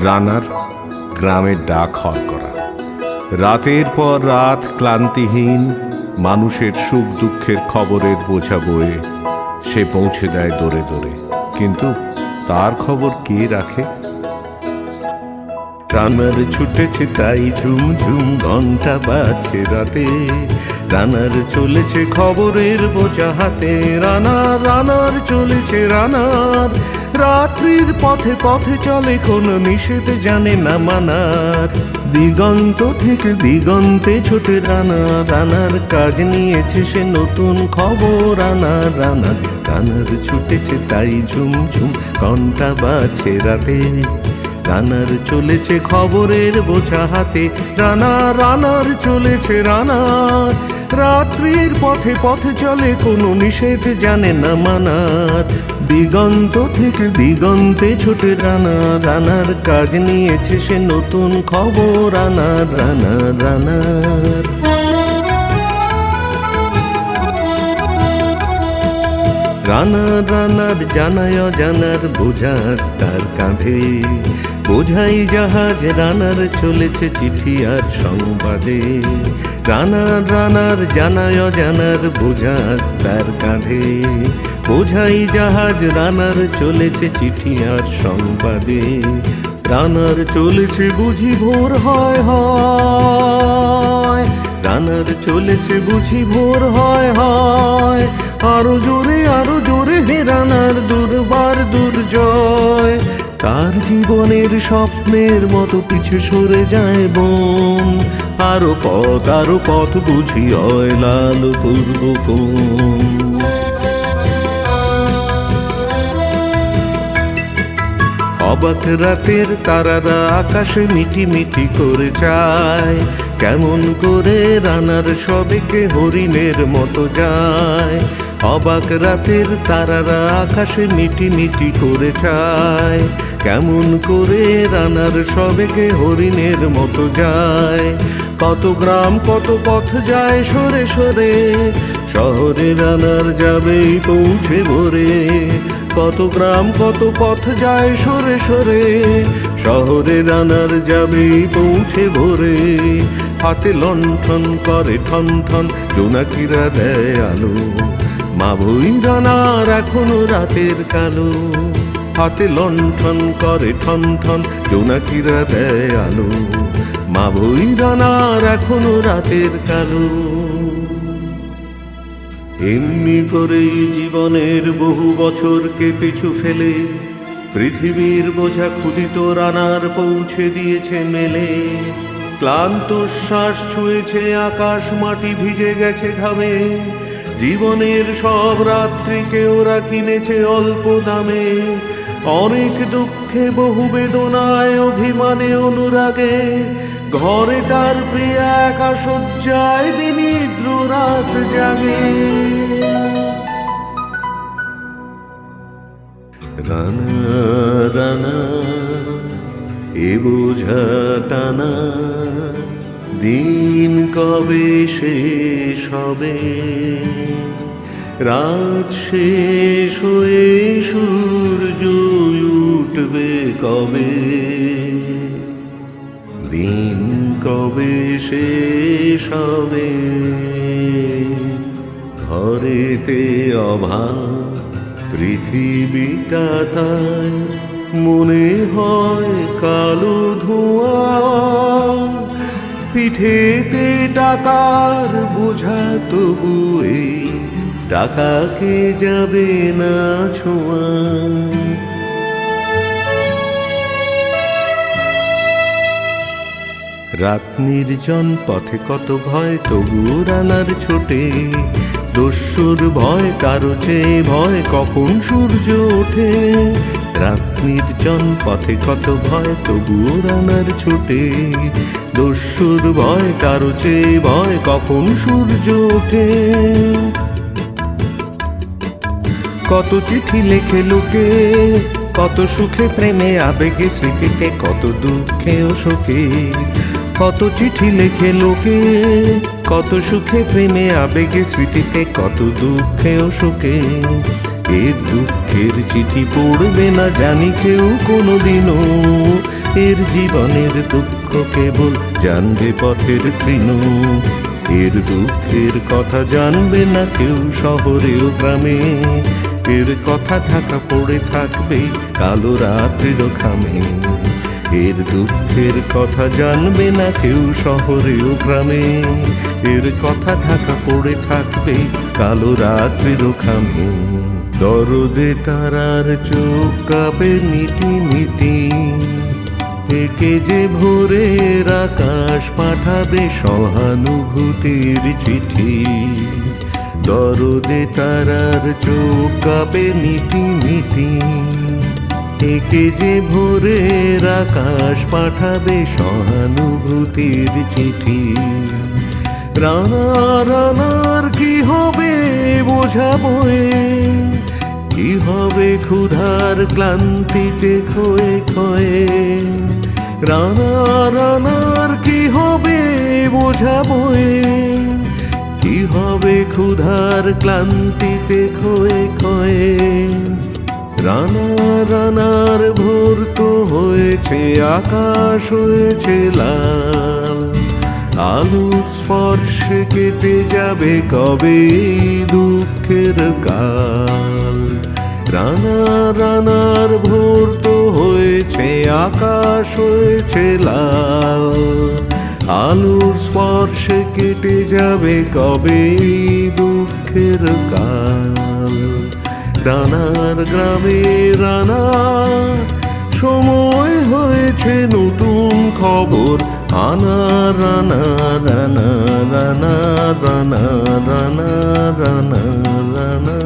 রানার গ্রামের ডাক হর করা। রাতের পর রাত ক্লান্তিহীন মানুষের সুখ দুঃখের খবরের বোঝা বয়ে সে পৌঁছে দেয় দৌড়ে দৌড়ে, কিন্তু তার খবর কে রাখে? রানার ছুটেছে তাই ঝুম ঝুম ঘন্টা বাজছে রাতে, রানার চলেছে খবরের বোঝা হাতে, রানার চলেছে রানার। রাত্রির পথে পথে চলে কোনো নিষেধ জানে না মানার, দিগন্ত থেকে দিগন্তে ছোটে রানার কাজ নিয়েছে সে নতুন খবর। রানার ছুটেছে তাই ঝুম ঝুম ঘন্টা বাজছে রাতে, রানার চলেছে খবরের বোঝা হাতে, রানার চলেছে রানার। রাত্রির পথে পথে চলে কোনো নিষেধ জানে না মানার, দিগন্ত থেকে দিগন্তে ছোটে রানার কাজ নিয়েছে সে নতুন খবর। রানার জানায় জানার বোঝাজ তার কাঁধে, বোঝাই জাহাজ রানার চলেছে চিঠি আর সংবাদে। রানার জানায় জানার বোঝাজ তার কাঁধে, বোঝাই জাহাজ রানার চলেছে চিঠি আর সংবাদে। রানার চলেছে বুঝি ভোর হয়, রানার চলেছে বুঝি ভোর হয়, আরো জোরে হে রানার দুর্বার দুর্জয়। তার জীবনের স্বপ্নের মতো পিছু সরে যায় বন, আরো পথ বুঝি হয় লাল পূর্ব কোণ। অবাক রাতের তারারা আকাশে মিটি মিটি করে যায়, কেমন করে রানার সবেকে হরিণের মতো যায়। অবাক রাতের তারারা আকাশে মিটি মিটি করে যায়, কেমন করে রানার সবেকে হরিণের মতো যায়। কত গ্রাম কত পথ যায় সরে সরে, শহরে রানার যাবেই পৌঁছে ভোরে। কত গ্রাম কত পথ যায় সরে সরে, শহরে রানার যাবেই পৌঁছে ভোরে। হাতে লণ্ঠন করে ঠন ঠন জোনাকিরা দেয় আলো, মা ভুই রানার এখনো রাতের কালো। হাতে লণ্ঠন করে ঠন ঠন জোনাকিরা দেয় আলো, মা ভুই রানার এখনো রাতের কালো। এমনি করেই জীবনের বহু বছরকে পিছু ফেলে পৃথিবীর বোঝা ক্ষুদিত রানার পৌঁছে দিয়েছে মেলে। ক্লান্ত শ্বাস ছুঁয়েছে আকাশ, মাটি ভিজে গেছে ঘামে, জীবনের সব রাত্রিকে ওরা কিনেছে অল্প দামে। অনেক দুঃখে বহু বেদনায় অভিমানে অনুরাগে, ঘরে তার প্রিয়া একা শয্যায় বিনিদ্র রাত জাগে। রানা এ বোঝা টানা, দিন কবে শেষ হবে? রাত শেষ হয়ে সূর্য উঠবে কবে? দিন কবে শেষ হবে? ঘরেতে অভাব পৃথিবীটা তাই মনে হয় কালো ধোঁয়া। পিঠেতে টাকার বোঝা তবু এই টাকাকে যাবে না ছোঁয়া। রাত নির্জন পথে কত ভয় তবু রানার ছোটে, দস্যুর ভয় কারো চেয়ে ভয় কখন সূর্য ওঠে। রাত নির্জন পথে কত ভয় তবু রানার ছোটে, দস্যুর ভয় কারো চেয়ে ভয় কখন সূর্য ওঠে। কত চিঠি লেখে লোকে, কত সুখে প্রেমে আবেগে স্মৃতিতে, কত দুঃখে ও শোকে। কত চিঠি লেখে লোকে, কত সুখে প্রেমে আবেগে স্মৃতিতে, কত দুঃখে ও শোকে। এর দুঃখের চিঠি পড়বে না জানি কেউ কোনোদিনও, এর জীবনের দুঃখ কেবল জানবে পথের তৃণ। এর দুঃখের কথা জানবে না কেউ শহরে ও গ্রামে, এর কথা ঢাকা পড়ে থাকবে কালো রাত্রির খামে। এর দুঃখের কথা জানবে না কেউ শহরে ও গ্রামে, এর কথা ঢাকা পড়ে থাকবে কালো রাত্রির খামে। দরদে তারার চোখ কাঁপে মিটি মিটি, একে যে ভোরের আকাশ পাঠাবে সহানুভূতির চিঠি। দরদে তারার চোখ কাঁপে মিটি মিটি, একে যে ভোরের আকাশ পাঠাবে সহানুভূতির চিঠি। রানা রানার কি হবে বোঝাবো, কি হবে ক্ষুধার ক্লান্তিতে ক্ষয়ে ক্ষয়ে। রানা রানার কি হবে বোঝাবো, কি হবে ক্ষুধার ক্লান্তিতে ক্ষয়ে ক্ষয়ে। রানা রানার ভোর তো হয়েছে আকাশ হয়েছে লাল, আলোর স্পর্শে কেটে যাবে কবে এই দুঃখের কাল। রানা রানার ভোর তো হয়েছে আকাশ হয়েছে লাল, আলোর স্পর্শে কেটে যাবে কবে এই দুঃখের কাল। রানার গ্রামে রানা সময় হয়েছে নতুন খবর আনা। রানা রানা রানা রানা রানা রানা রানা।